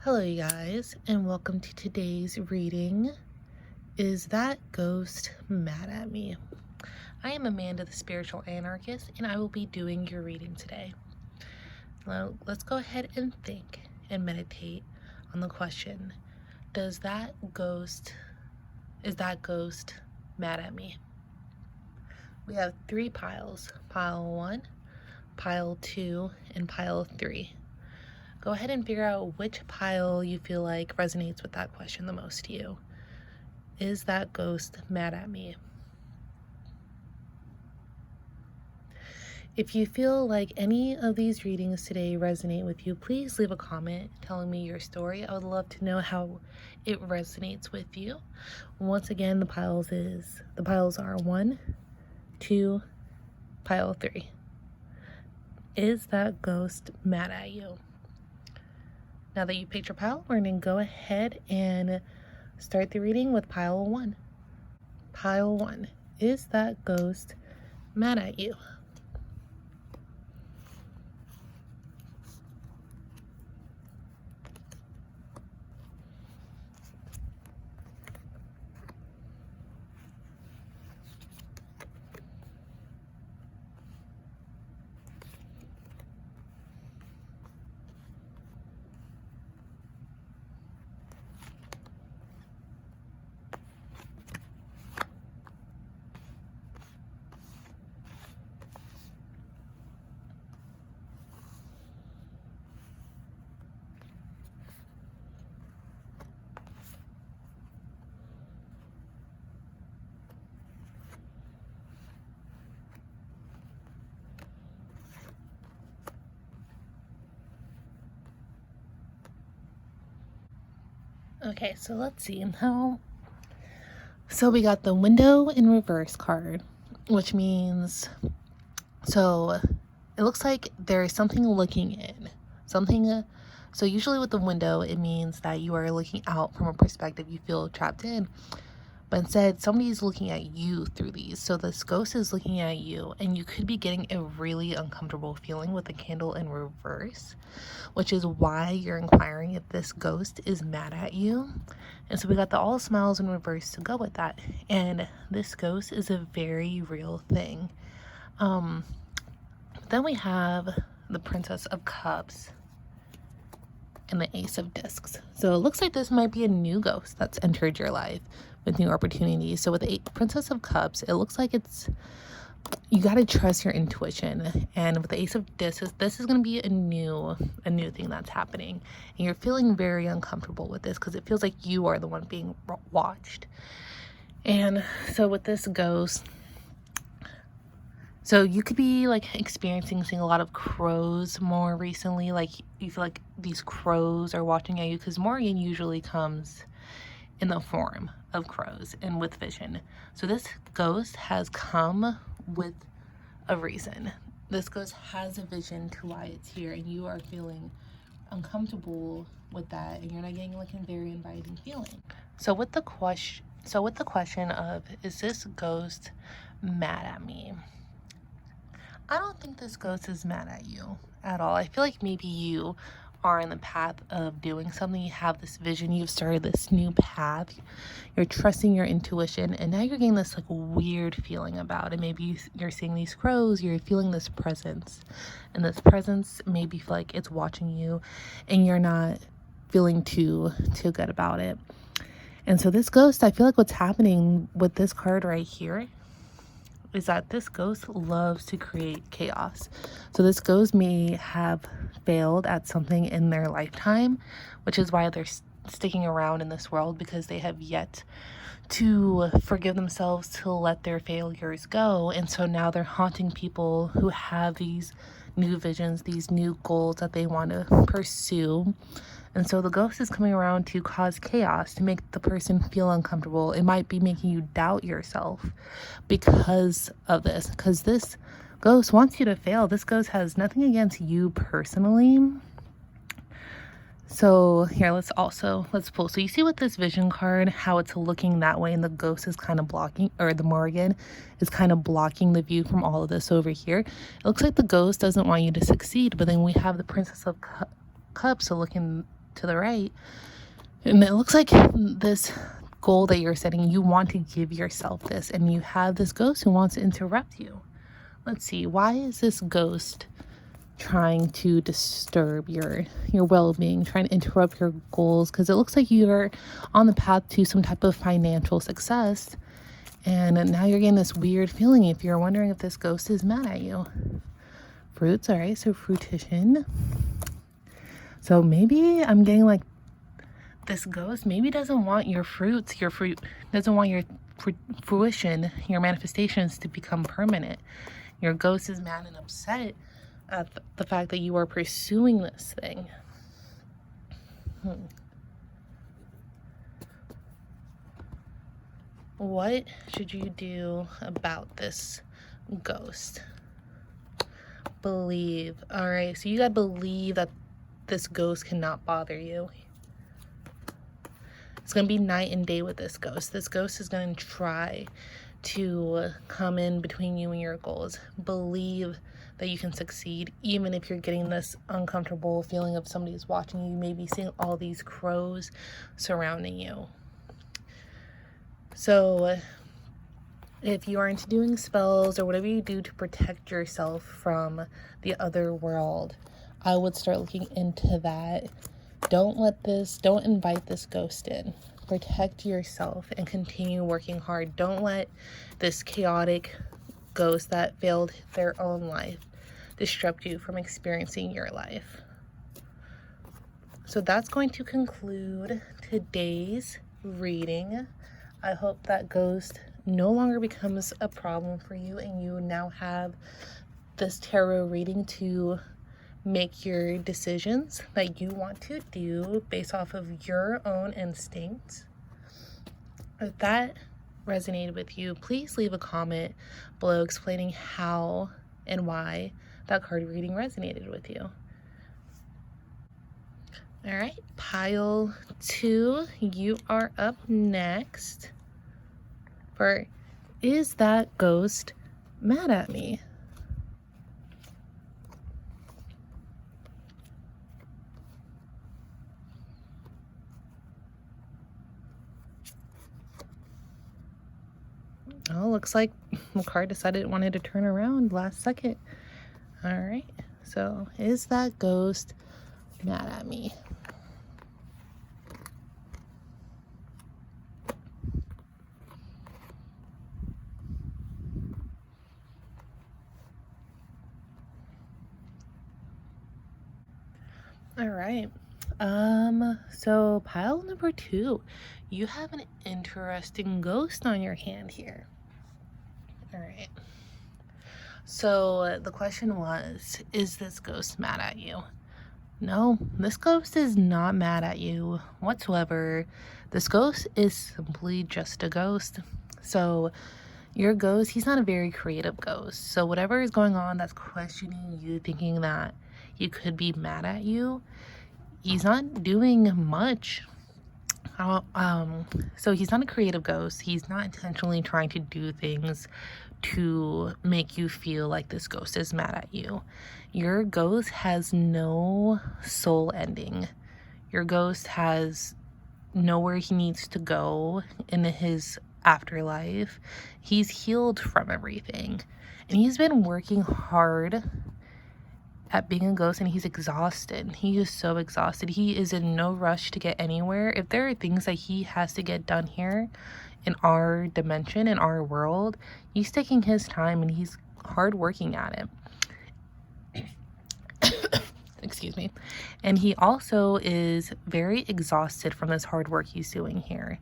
Hello, you guys, and welcome to today's reading. Is that ghost mad at me? I am Amanda, the spiritual anarchist, and I will be doing your reading today. Now, let's go ahead and think and meditate on the question: is that ghost mad at me? We have three piles: pile 1, pile 2, and pile 3. Go ahead and figure out which pile you feel like resonates with that question the most to you. Is that ghost mad at me? If you feel like any of these readings today resonate with you, please leave a comment telling me your story. I would love to know how it resonates with you. Once again, the piles are 1, 2, pile 3. Is that ghost mad at you? Now that you picked your pile, we're going to go ahead and start the reading with pile 1. Pile 1. Is that ghost mad at you? Okay, so let's see now. So we got the window in reverse card, which means, so it looks like there is something looking in. So usually with the window, it means that you are looking out from a perspective you feel trapped in. But instead, somebody's looking at you through these. So this ghost is looking at you, and you could be getting a really uncomfortable feeling with the candle in reverse, which is why you're inquiring if this ghost is mad at you. And so we got the all smiles in reverse to go with that. And this ghost is a very real thing. Then we have the Princess of Cups and the Ace of Discs. So it looks like this might be a new ghost that's entered your life with new opportunities. So with the Princess of Cups, it looks like you got to trust your intuition. And with the Ace of Discs, this is going to be a new thing that's happening. And you're feeling very uncomfortable with this because it feels like you are the one being watched. And so with this ghost, so you could be like seeing a lot of crows more recently. Like you feel like these crows are watching at you, because Morgan usually comes in the form of crows and with vision. So this ghost has come with a reason. This ghost has a vision to why it's here, and you are feeling uncomfortable with that, and you're not getting like a very inviting feeling. So with the question of, is this ghost mad at me? I don't think this ghost is mad at you at all. I feel like maybe you are in the path of doing something. You have this vision. You've started this new path. You're trusting your intuition, and now you're getting this like weird feeling about it. Maybe you're seeing these crows. You're feeling this presence, and this presence maybe feel like it's watching you, and you're not feeling too good about it. And so this ghost, I feel like what's happening with this card right here is that this ghost loves to create chaos. So this ghost may have failed at something in their lifetime, which is why they're sticking around in this world, because they have yet to forgive themselves, to let their failures go. And so now they're haunting people who have these new visions, these new goals that they want to pursue. And so the ghost is coming around to cause chaos, to make the person feel uncomfortable. It might be making you doubt yourself because of this, because this ghost wants you to fail. This ghost has nothing against you personally. So here, let's pull. So you see with this vision card, how it's looking that way, and the ghost is kind of blocking, or the Morgan is kind of blocking the view from all of this over here. It looks like the ghost doesn't want you to succeed, but then we have the Princess of Cups looking to the right. And it looks like this goal that you're setting, you want to give yourself this, and you have this ghost who wants to interrupt you. Let's see, why is this ghost trying to disturb your well-being, trying to interrupt your goals? Because it looks like you're on the path to some type of financial success, and now you're getting this weird feeling. If you're wondering if this ghost is mad at you. Fruits, all right, so fruition. So maybe I'm getting like this ghost maybe doesn't want your fruits, doesn't want your fruition, your manifestations to become permanent. Your ghost is mad and upset at the fact that you are pursuing this thing. What should you do about this ghost? Believe. All right, so you gotta believe that this ghost cannot bother you. It's gonna be night and day with this ghost. This ghost is gonna try to come in between you and your goals. Believe that you can succeed, even if you're getting this uncomfortable feeling of somebody's watching you, maybe seeing all these crows surrounding you. So if you are into doing spells or whatever you do to protect yourself from the other world, I would start looking into that. Don't invite this ghost in. Protect yourself and continue working hard. Don't let this chaotic ghost that failed their own life disrupt you from experiencing your life. So that's going to conclude today's reading. I hope that ghost no longer becomes a problem for you, and you now have this tarot reading to make your decisions that you want to do based off of your own instincts. If that resonated with you, please leave a comment below explaining how and why that card reading resonated with you. All right, pile 2, you are up next for Is That Ghost Mad at Me? Oh, looks like the card decided it wanted to turn around last second. All right, so is that ghost mad at me? All right. So pile number 2, you have an interesting ghost on your hand here. All right. So the question was, is this ghost mad at you? No, this ghost is not mad at you whatsoever. This ghost is simply just a ghost. So your ghost, he's not a very creative ghost. So whatever is going on that's questioning you, thinking that he could be mad at you, he's not doing much. So he's not a creative ghost. He's not intentionally trying to do things to make you feel like this ghost is mad at you. Your ghost has no soul ending. Your ghost has nowhere he needs to go in his afterlife. He's healed from everything, and he's been working hard at being a ghost, and he's exhausted. He is so exhausted. He is in no rush to get anywhere. If there are things that he has to get done here in our dimension, in our world, he's taking his time and he's hard working at it. Excuse me. And he also is very exhausted from this hard work he's doing here.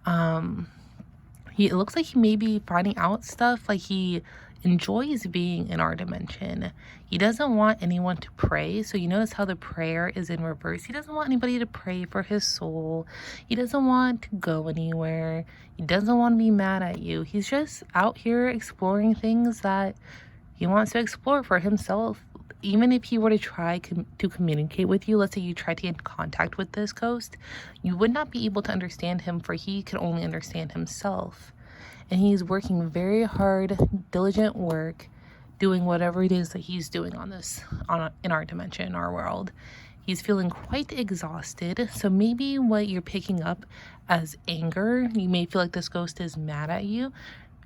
It looks like he may be finding out stuff, like he enjoys being in our dimension. He doesn't want anyone to pray. So you notice how the prayer is in reverse. He doesn't want anybody to pray for his soul. He doesn't want to go anywhere. He doesn't want to be mad at you. He's just out here exploring things that he wants to explore for himself. Even if he were to try to communicate with you, let's say you try to get in contact with this ghost, you would not be able to understand him, for he can only understand himself. And he's working very hard, diligent work, doing whatever it is that he's doing in our dimension, in our world. He's feeling quite exhausted. So maybe what you're picking up as anger, you may feel like this ghost is mad at you.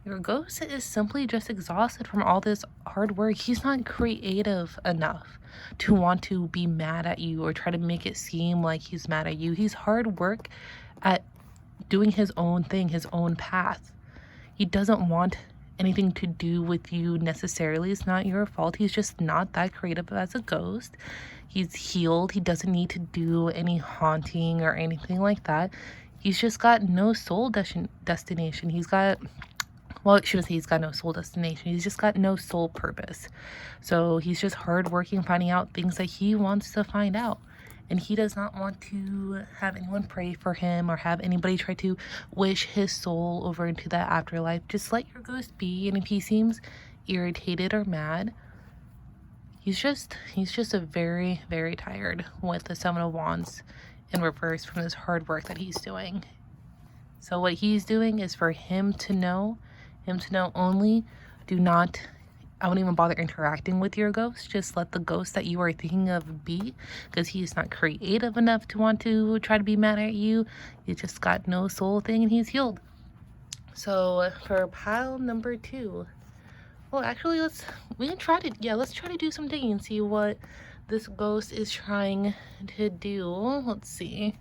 Your ghost is simply just exhausted from all this hard work. He's not creative enough to want to be mad at you or try to make it seem like he's mad at you. He's hard work at doing his own thing, his own path. He doesn't want anything to do with you necessarily. It's not your fault. He's just not that creative as a ghost. He's healed. He doesn't need to do any haunting or anything like that. He's just got no soul destination. He's got, well, I shouldn't say he's got no soul destination. He's just got no soul purpose. So he's just hardworking, finding out things that he wants to find out. And he does not want to have anyone pray for him or have anybody try to wish his soul over into that afterlife. Just let your ghost be. And if he seems irritated or mad, he's just a very, very tired with the Seven of Wands in reverse from this hard work that he's doing. So what he's doing is for him to know only. Do not, I wouldn't even bother interacting with your ghost. Just let the ghost that you are thinking of be, because he's not creative enough to want to try to be mad at you. You just got no soul thing, and he's healed. So for pile number 2, well, actually, let's try to do some digging and see what this ghost is trying to do. Let's see.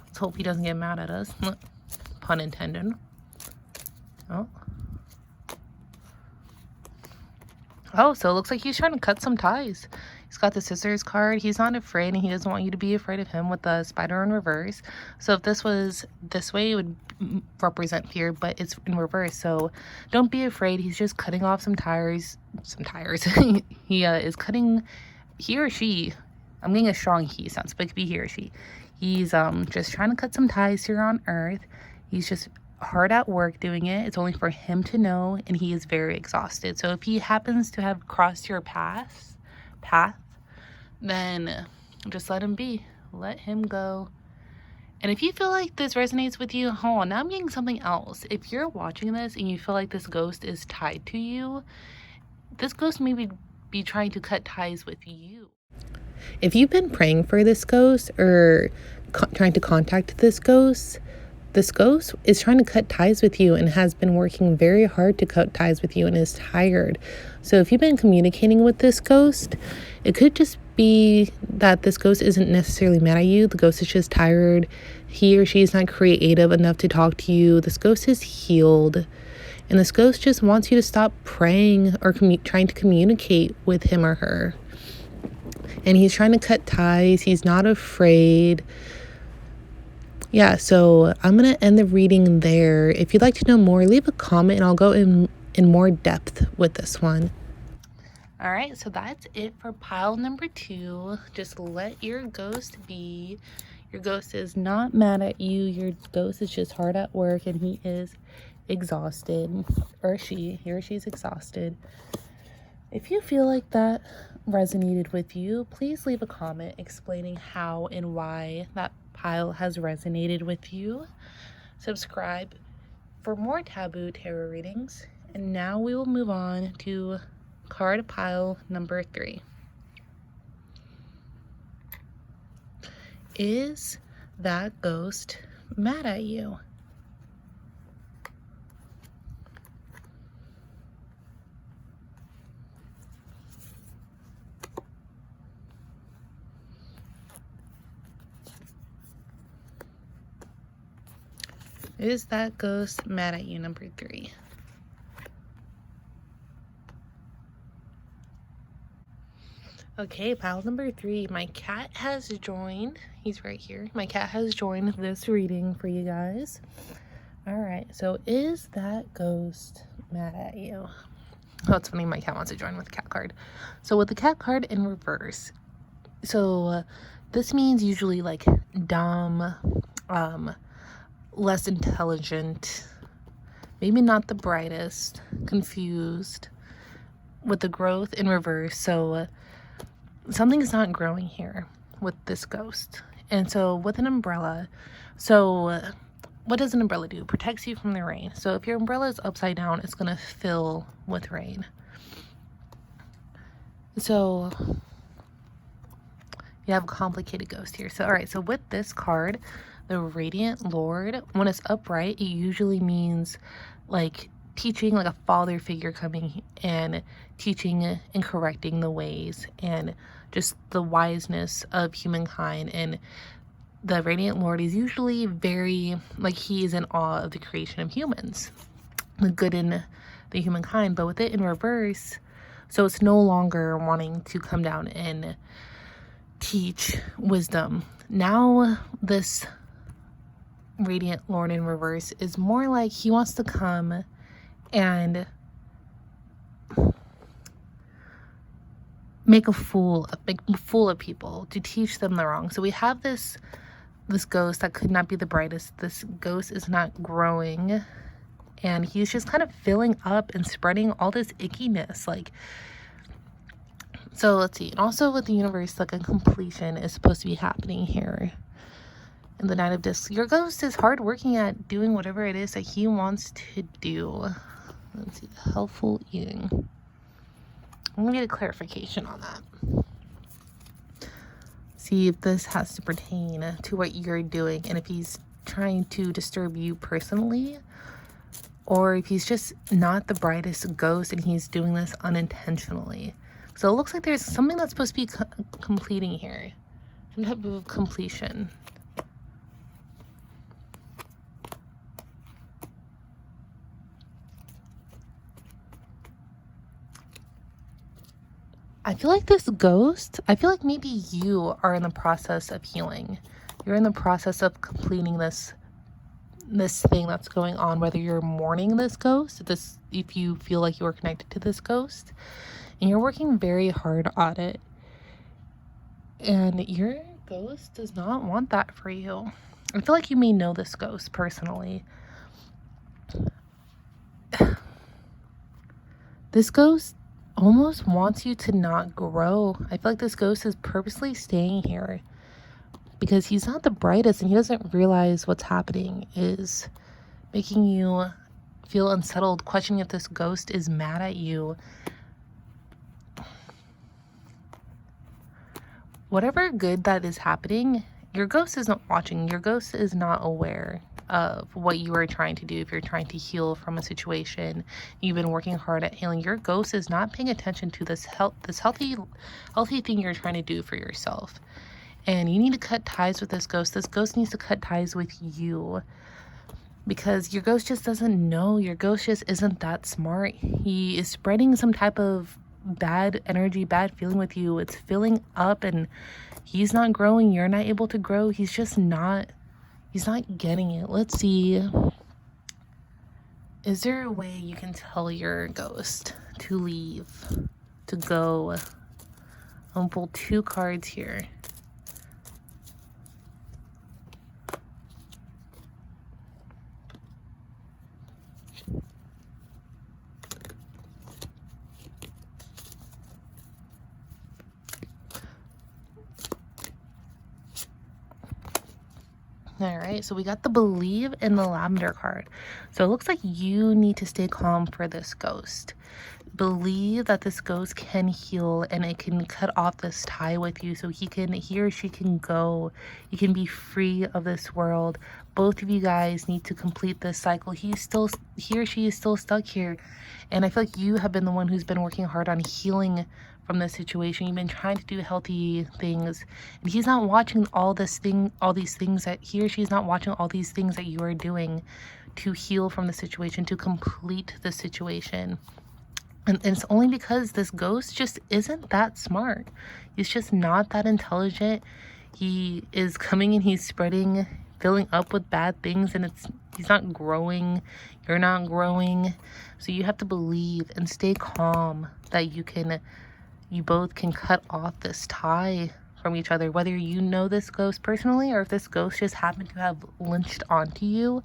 Let's hope he doesn't get mad at us. Pun intended. Oh, so it looks like he's trying to cut some ties. He's got the Scissors card. He's not afraid, and he doesn't want you to be afraid of him with the Spider in reverse. So if this was this way, it would represent fear, but it's in reverse. So don't be afraid. He's just cutting off some tires. He is cutting, he or she, I'm getting a strong he sense, but it could be he or she. He's just trying to cut some ties here on Earth. He's just hard at work doing it. It's only for him to know, and he is very exhausted. So if he happens to have crossed your path, then just let him be. Let him go. And if you feel like this resonates with you, hold on, now I'm getting something else. If you're watching this and you feel like this ghost is tied to you, this ghost may be trying to cut ties with you. If you've been praying for this ghost or trying to contact this ghost is trying to cut ties with you and has been working very hard to cut ties with you and is tired. So if you've been communicating with this ghost, it could just be that this ghost isn't necessarily mad at you. The ghost is just tired. He or she is not creative enough to talk to you. This ghost is healed. And this ghost just wants you to stop praying or trying to communicate with him or her. And he's trying to cut ties. He's not afraid. Yeah, so I'm going to end the reading there. If you'd like to know more, leave a comment and I'll go in more depth with this one. All right, so that's it for pile number 2. Just let your ghost be. Your ghost is not mad at you. Your ghost is just hard at work and he is exhausted. Or he or she's exhausted. If you feel like that resonated with you, please leave a comment explaining how and why that pile has resonated with you. Subscribe for more taboo tarot readings. And now we will move on to card pile number 3. Is that ghost mad at you? Is that ghost mad at you, number 3? Okay, pile number 3. My cat has joined. He's right here. My cat has joined this reading for you guys. All right, so is that ghost mad at you? Oh, it's funny. My cat wants to join with the cat card. So with the cat card in reverse, so this means usually like dumb, less intelligent, maybe not the brightest, confused, with the growth in reverse. So something's not growing here with this ghost. And so with an umbrella, so what does an umbrella do? It protects you from the rain. So if your umbrella is upside down, it's going to fill with rain. So You have a complicated ghost here. So, all right. So with this card, the Radiant Lord, when it's upright, it usually means like teaching, like a father figure coming and teaching and correcting the ways and just the wiseness of humankind. And the Radiant Lord is usually very, like, he is in awe of the creation of humans, the good in the humankind. But with it in reverse, so it's no longer wanting to come down and teach wisdom. Now this Radiant Lord in reverse is more like he wants to come and make a fool of people, to teach them the wrong. So we have this ghost that could not be the brightest. This ghost is not growing, and he's just kind of filling up and spreading all this ickiness. Like, so let's see. And also with the universe, like a completion is supposed to be happening here in the Knight of Discs. Your ghost is hard working at doing whatever it is that he wants to do. Let's see. Helpful eating. I'm gonna get a clarification on that. See if this has to pertain to what you're doing, and if he's trying to disturb you personally, or if he's just not the brightest ghost and he's doing this unintentionally. So it looks like there's something that's supposed to be completing here, some type of completion. I feel like this ghost, I feel like maybe you are in the process of healing. You're in the process of completing this thing that's going on, whether you're mourning this ghost, if you feel like you are connected to this ghost, and you're working very hard on it. And your ghost does not want that for you. I feel like you may know this ghost personally. This ghost almost wants you to not grow. I feel like this ghost is purposely staying here because he's not the brightest, and he doesn't realize what's happening is making you feel unsettled, questioning if this ghost is mad at you. Whatever good that is happening, your ghost isn't watching. Your ghost is not aware of what you are trying to do. If you're trying to heal from a situation, you've been working hard at healing, your ghost is not paying attention to this healthy thing you're trying to do for yourself. And you need to cut ties with this ghost. This ghost needs to cut ties with you, because your ghost just doesn't know. Your ghost just isn't that smart. He is spreading some type of bad energy, bad feeling with you. It's filling up, and he's not growing. You're not able to grow. He's not getting it. Let's see. Is there a way you can tell your ghost to leave, to go? I'll pull 2 cards here. All right, so we got the Believe in the Lavender card. So it looks like you need to stay calm for this ghost. Believe that this ghost can heal, and it can cut off this tie with you, so he or she can go. You can be free of this world. Both of you guys need to complete this cycle. He or she is still stuck here, and I feel like you have been the one who's been working hard on healing from this situation. You've been trying to do healthy things, and he's not watching all these things that he or she is not watching all these things that you are doing to heal from the situation, to complete the situation. And it's only because this ghost just isn't that smart. He's just not that intelligent. He is coming and he's filling up with bad things, and he's not growing. You're not growing. So you have to believe and stay calm that you both can cut off this tie from each other, whether you know this ghost personally or if this ghost just happened to have lynched onto you.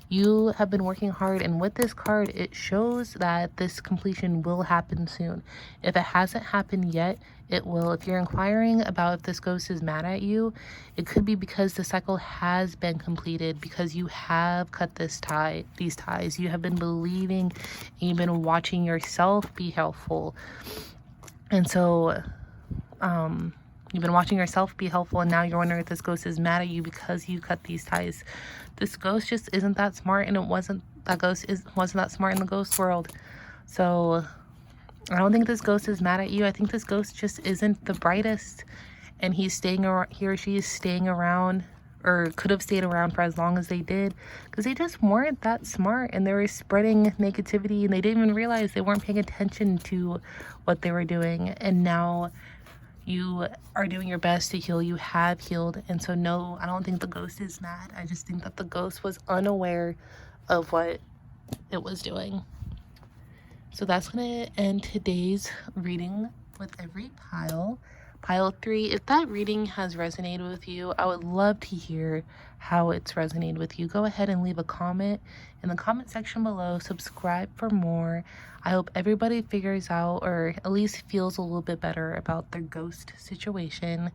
You have been working hard, and with this card, it shows that this completion will happen soon. If it hasn't happened yet, it will. If you're inquiring about if this ghost is mad at you, it could be because the cycle has been completed, because you have cut these ties. You have been believing, and you've been watching yourself be helpful. And so, You've been watching yourself be helpful, and now you're wondering if this ghost is mad at you because you cut these ties. This ghost just isn't that smart, and wasn't that smart in the ghost world. So I don't think this ghost is mad at you. I think this ghost just isn't the brightest, and he or she is staying around, or could have stayed around for as long as they did, because they just weren't that smart, and they were spreading negativity, and they didn't even realize they weren't paying attention to what they were doing. And now you are doing your best to heal. You have healed. And so no, I don't think the ghost is mad. I just think that the ghost was unaware of what it was doing. So that's going to end today's reading with every pile. Pile 3, if that reading has resonated with you, I would love to hear how it's resonated with you. Go ahead and leave a comment in the comment section below. Subscribe for more. I hope everybody figures out, or at least feels a little bit better about their ghost situation.